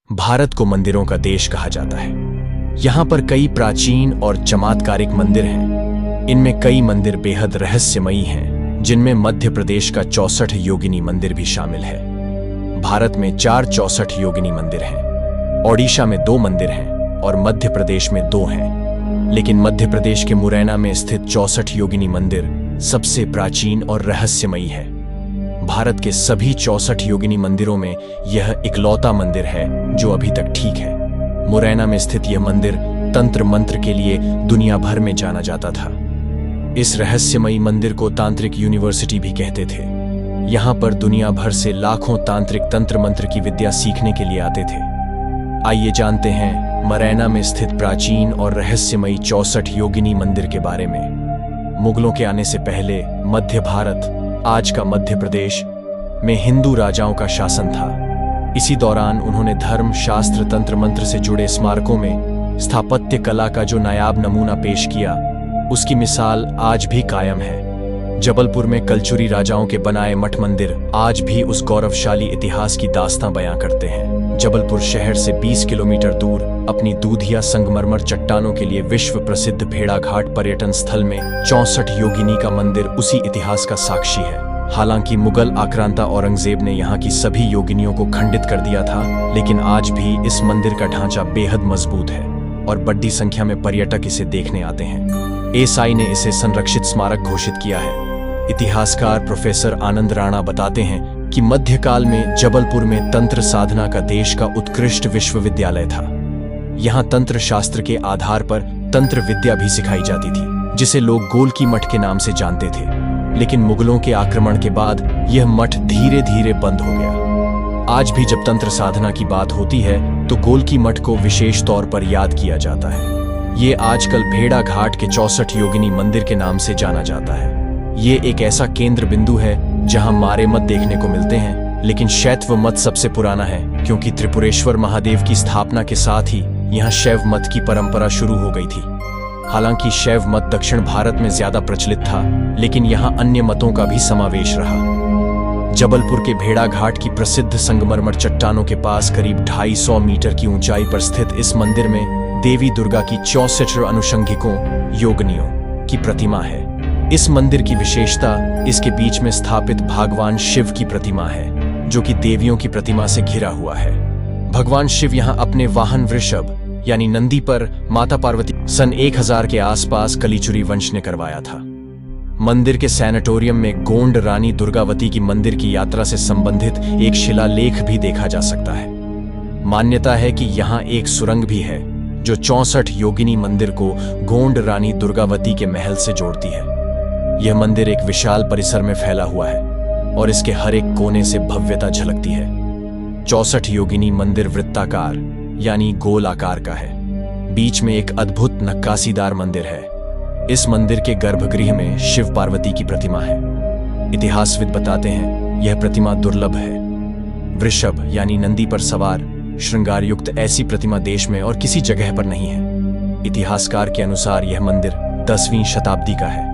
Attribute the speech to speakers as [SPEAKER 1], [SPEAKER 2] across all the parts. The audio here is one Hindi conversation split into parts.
[SPEAKER 1] भारत को मंदिरों का देश कहा जाता है। यहाँ पर कई प्राचीन और चमत्कारिक मंदिर हैं। इनमें कई मंदिर बेहद रहस्यमयी हैं, जिनमें मध्य प्रदेश का 64 योगिनी मंदिर भी शामिल है। भारत में 4 64 योगिनी मंदिर हैं। ओडिशा में 2 मंदिर हैं और मध्य प्रदेश में 2 हैं। लेकिन मध्य प्रदेश के मुरैना में स्थित 64 योगिनी मंदिर सबसे प्राचीन और रहस्यमयी है। भारत के सभी 64 योगिनी मंदिरों में यह इकलौता मंदिर है जो अभी तक ठीक है। मुरैना में स्थित यह मंदिर तंत्र मंत्र के लिए दुनिया भर में जाना जाता था। इस रहस्यमयी मंदिर को तांत्रिक यूनिवर्सिटी भी कहते थे। यहाँ पर दुनिया भर से लाखों तांत्रिक तंत्र मंत्र की विद्या सीखने के लिए आते थे। आइए जानते हैं मुरैना में स्थित प्राचीन और रहस्यमयी 64 योगिनी मंदिर के बारे में। मुगलों के आने से पहले मध्य भारत, आज का मध्य प्रदेश, में हिंदू राजाओं का शासन था। इसी दौरान उन्होंने धर्म, शास्त्र, तंत्र मंत्र से जुड़े स्मारकों में स्थापत्य कला का जो नायाब नमूना पेश किया, उसकी मिसाल आज भी कायम है। जबलपुर में कलचुरी राजाओं के बनाए मठ मंदिर आज भी उस गौरवशाली इतिहास की दास्तां बयां करते हैं। जबलपुर शहर से 20 किलोमीटर दूर अपनी दूधिया संगमरमर चट्टानों के लिए विश्व प्रसिद्ध भेड़ाघाट पर्यटन स्थल में 64 योगिनी का मंदिर उसी इतिहास का साक्षी है। हालांकि मुगल आक्रांता औरंगजेब ने यहाँ की सभी योगिनियों को खंडित कर दिया था, लेकिन आज भी इस मंदिर का ढांचा बेहद मजबूत है और बड़ी संख्या में पर्यटक इसे देखने आते हैं। एएसआई ने इसे संरक्षित स्मारक घोषित किया है। इतिहासकार प्रोफेसर आनंद राणा बताते हैं कि मध्यकाल में जबलपुर में तंत्र साधना का देश का उत्कृष्ट विश्वविद्यालय था। यहाँ तंत्र शास्त्र के आधार पर तंत्र विद्या भी सिखाई जाती थी, जिसे लोग गोलकी मठ के नाम से जानते थे। लेकिन मुगलों के आक्रमण के बाद यह मठ धीरे धीरे बंद हो गया। आज भी जब तंत्र साधना की बात होती है तो गोलकी मठ को विशेष तौर पर याद किया जाता है। ये आजकल भेड़ाघाट के 64 योगिनी मंदिर के नाम से जाना जाता है। ये एक ऐसा केंद्र बिंदु है जहां मारे मत देखने को मिलते हैं, लेकिन शैव मत सबसे पुराना है, क्योंकि त्रिपुरेश्वर महादेव की स्थापना के साथ ही यहाँ शैव मत की परंपरा शुरू हो गई थी। हालांकि शैव मत दक्षिण भारत में ज्यादा प्रचलित था, लेकिन यहाँ अन्य मतों का भी समावेश रहा। जबलपुर के भेड़ाघाट की प्रसिद्ध संगमरमर चट्टानों के पास करीब 250 मीटर की ऊंचाई पर स्थित इस मंदिर में देवी दुर्गा की 64 अनुषंगिकों योगिनियों की प्रतिमा है। इस मंदिर की विशेषता इसके बीच में स्थापित भगवान शिव की प्रतिमा है, जो कि देवियों की प्रतिमा से घिरा हुआ है। भगवान शिव यहाँ अपने वाहन वृषभ यानी नंदी पर माता पार्वती सन 1000 के आसपास कलिचुरी वंश ने करवाया था। मंदिर के सैनिटोरियम में गोंड रानी दुर्गावती की मंदिर की यात्रा से संबंधित एक शिलालेख भी देखा जा सकता है। मान्यता है कि यहाँ एक सुरंग भी है जो 64 योगिनी मंदिर को गोंड रानी दुर्गावती के महल से जोड़ती है। यह मंदिर एक विशाल परिसर में फैला हुआ है और इसके हर एक कोने से भव्यता झलकती है। 64 योगिनी मंदिर वृत्ताकार यानी गोल आकार का है। बीच में एक अद्भुत नक्काशीदार मंदिर है। इस मंदिर के गर्भगृह में शिव पार्वती की प्रतिमा है। इतिहासविद बताते हैं यह प्रतिमा दुर्लभ है। वृषभ यानी नंदी पर सवार श्रृंगार युक्त ऐसी प्रतिमा देश में और किसी जगह पर नहीं है। इतिहासकार के अनुसार यह मंदिर 10वीं शताब्दी का है।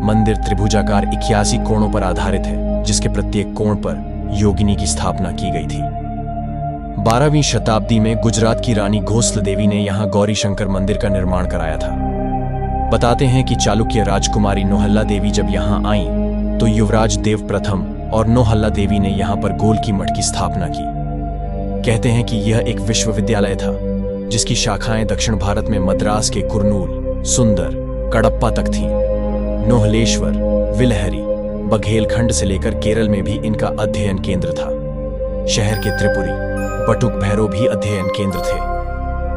[SPEAKER 1] मंदिर त्रिभुजाकार 81 कोणों पर आधारित है, जिसके प्रत्येक कोण पर योगिनी की स्थापना की गई थी। 12वीं शताब्दी में गुजरात की रानी घोसल देवी ने यहाँ गौरी शंकर मंदिर का निर्माण कराया था। बताते हैं कि चालुक्य राजकुमारी नौहल्ला देवी जब यहाँ आईं, तो युवराज देव प्रथम और नौहल्ला देवी ने यहाँ पर गोलकी मठ की स्थापना की। कहते हैं कि यह एक विश्वविद्यालय था, जिसकी शाखाएं दक्षिण भारत में मद्रास के कुरनूल, सुंदर, कडप्पा तक थीं। नोहलेश्वर, विलहरी, बघेलखंड से लेकर केरल में भी इनका अध्ययन केंद्र था। शहर के त्रिपुरी, बटुक भैरव भी अध्ययन केंद्र थे।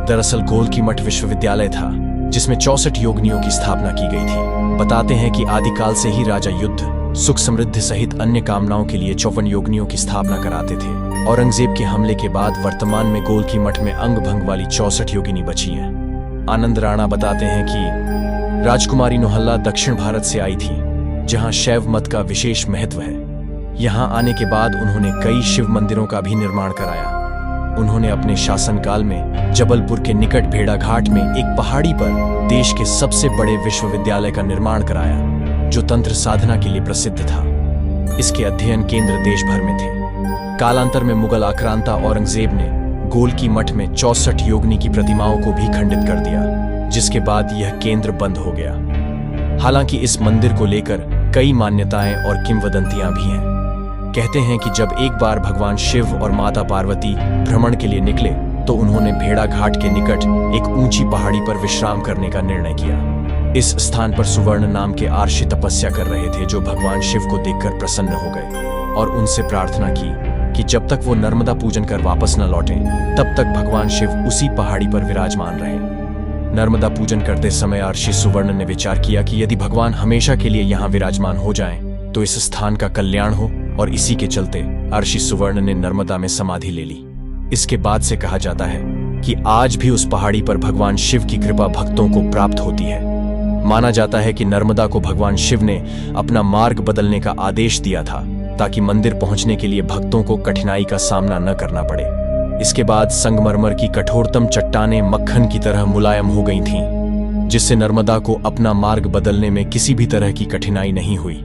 [SPEAKER 1] दरअसल गोलकी मठ विश्वविद्यालय था जिसमें 64 योगिनियों की स्थापना की गई थी। बताते हैं कि आदिकाल से ही राजा युद्ध, सुख समृद्धि सहित अन्य कामनाओं के लिए 54 योगिनियों की स्थापना कराते थे। औरंगजेब के हमले के बाद वर्तमान में गोलकी मठ में अंग भंग वाली 64 योगिनी बची हैं। आनंद राणा बताते हैं कि राजकुमारी नौहल्ला दक्षिण भारत से आई थी, जहां शैव मत का विशेष महत्व है। यहाँ आने के बाद उन्होंने कई शिव मंदिरों का भी निर्माण कराया। उन्होंने अपने शासनकाल में जबलपुर के निकट भेड़ाघाट में एक पहाड़ी पर देश के सबसे बड़े विश्वविद्यालय का निर्माण कराया, जो तंत्र साधना के लिए प्रसिद्ध था। इसके अध्ययन केंद्र देश भर में थे। कालांतर में मुगल आक्रांता औरंगजेब ने गोलकी मठ में 64 योगिनी की प्रतिमाओं को भी खंडित कर दिया, जिसके बाद यह केंद्र बंद हो गया। हालांकि इस मंदिर को लेकर कई मान्यताएं और किंवदंतियां भी हैं। कहते हैं कि जब एक बार भगवान शिव और माता पार्वती भ्रमण के लिए निकले तो उन्होंने भेड़ा घाट के निकट एक ऊंची पहाड़ी पर विश्राम करने का निर्णय किया। इस स्थान पर सुवर्ण नाम के आर्षि तपस्या कर रहे थे, जो भगवान शिव को देखकर प्रसन्न हो गए और उनसे प्रार्थना की कि जब तक वो नर्मदा पूजन कर वापस न लौटें, तब तक भगवान शिव उसी पहाड़ी पर विराजमान रहे। नर्मदा पूजन करते समय आर्षि सुवर्ण ने विचार किया कि यदि भगवान हमेशा के लिए यहाँ विराजमान हो जाएं, तो इस स्थान का कल्याण हो, और इसी के चलते आर्षि सुवर्ण ने नर्मदा में समाधि ले ली। इसके बाद से कहा जाता है कि आज भी उस पहाड़ी पर भगवान शिव की कृपा भक्तों को प्राप्त होती है। माना जाता है कि नर्मदा को भगवान शिव ने अपना मार्ग बदलने का आदेश दिया था, ताकि मंदिर पहुंचने के लिए भक्तों को कठिनाई का सामना न करना पड़े। इसके बाद संगमरमर की कठोरतम चट्टानें मक्खन की तरह मुलायम हो गई थीं, जिससे नर्मदा को अपना मार्ग बदलने में किसी भी तरह की कठिनाई नहीं हुई।